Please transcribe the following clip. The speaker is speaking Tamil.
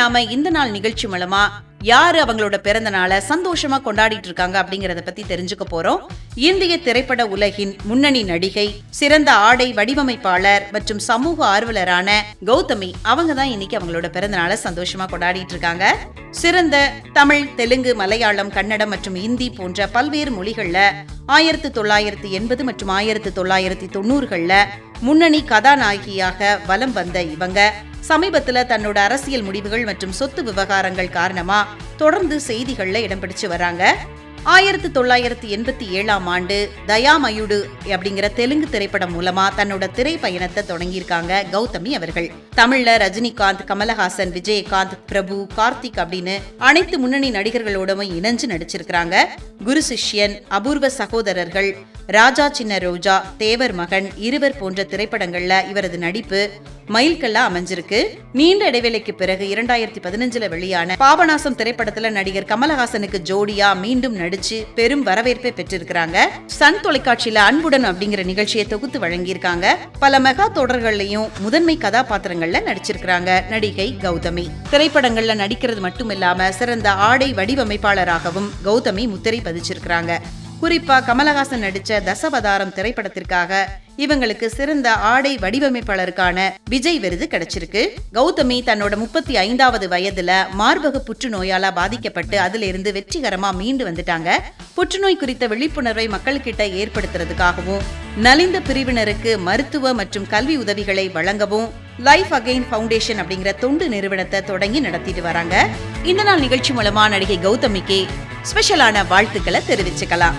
நாம இந்த நாள் நிகழ்ச்சி மூலமா யாரு அவங்களோட பிறந்த நாளை சந்தோஷமா கொண்டாடிட்டு இருக்காங்க அப்படிங்கறத பத்தி தெரிஞ்சுக்க போறோம். இந்திய திரைப்பட உலகின் முன்னணி நடிகை, சிறந்த ஆடை வடிவமைப்பாளர் மற்றும் சமூக ஆர்வலரான கௌதமி அவங்க தான் இன்னைக்கு அவங்களோட பிறந்த நாளை சந்தோஷமா கொண்டாடிட்டு இருக்காங்க. சிறந்த தமிழ், தெலுங்கு, மலையாளம், கன்னடம் மற்றும் இந்தி போன்ற பல்வேறு மொழிகள்ல 1980 மற்றும் 1990கள்ல முன்னணி கதாநாயகியாக வலம் வந்த இவங்க சமீபத்துல தன்னோட அரசியல் முடிவுகள் மற்றும் சொத்து விவகாரங்கள் காரணமா தொடர்ந்து செய்திகள்ல இடம் பிடிச்சு வராங்க. 1987ஆம் ஆண்டு தயாமயுடு அப்படிங்கிற தெலுங்கு திரைப்படம் மூலமா தன்னோட திரை பயணத்தை தொடங்கியிருக்காங்க கௌதமி அவர்கள். தமிழ்ல ரஜினிகாந்த், கமலஹாசன், விஜயகாந்த், பிரபு, கார்த்திக் அப்படின்னு அனைத்து முன்னணி நடிகர்களோடவும் இணைஞ்சு நடிச்சிருக்காங்க. குரு சிஷ்யன், அபூர்வ சகோதரர்கள், ராஜா சின்ன ரோஜா, தேவர் மகன், இருவர் போன்ற திரைப்படங்கள்ல இவரது நடிப்பு மைல்கல்லா அமைஞ்சிருக்கு. நீண்ட இடைவேளைக்கு பிறகு 2015 வெளியான பாபநாசம் திரைப்படத்துல நடிகர் கமலஹாசனுக்கு ஜோடியா மீண்டும் நடிச்சு பெரும் வரவேற்பை பெற்றிருக்கிறாங்க. சன் தொலைக்காட்சியில அன்புடன் அப்படிங்கிற நிகழ்ச்சியை தொகுத்து வழங்கியிருக்காங்க. பல மெகா தொடர்கள்லயும் முதன்மை கதாபாத்திரங்கள்ல நடிச்சிருக்கிறாங்க நடிகை கௌதமி. திரைப்படங்கள்ல நடிக்கிறது மட்டும் இல்லாம சிறந்த ஆடை வடிவமைப்பாளராகவும் கௌதமி முத்திரை பதிச்சிருக்கிறாங்க. குறிப்பா கமலஹாசன் நடிச்ச தசவதாரம் திரைப்படத்திற்காக இவங்களுக்கு சிறந்த ஆடை வடிவமைப்பாளருக்கான விஜய் விருது கிடைச்சிருக்கு. கௌதமி தன்னோட 35வது வயதுல மார்பக புற்றுநோயால பாதிக்கப்பட்டு அதுல இருந்து வெற்றிகரமா மீண்டு வந்துட்டாங்க. புற்றுநோய் குறித்த விழிப்புணர்வை மக்கள்கிட்ட ஏற்படுத்துறதுக்காகவும் நலிந்த பிரிவினருக்கு மருத்துவ மற்றும் கல்வி உதவிகளை வழங்கவும் லைஃப் அகைன் ஃபவுண்டேஷன் அப்படிங்கிற தொண்டு நிறுவனத்தை தொடங்கி நடத்திட்டு வராங்க. இந்த நாள் நிகழ்ச்சி மூலமா நடிகை கௌதமிக்கு ஸ்பெஷலான வாழ்த்துக்களை தெரிவிச்சுக்கலாம்.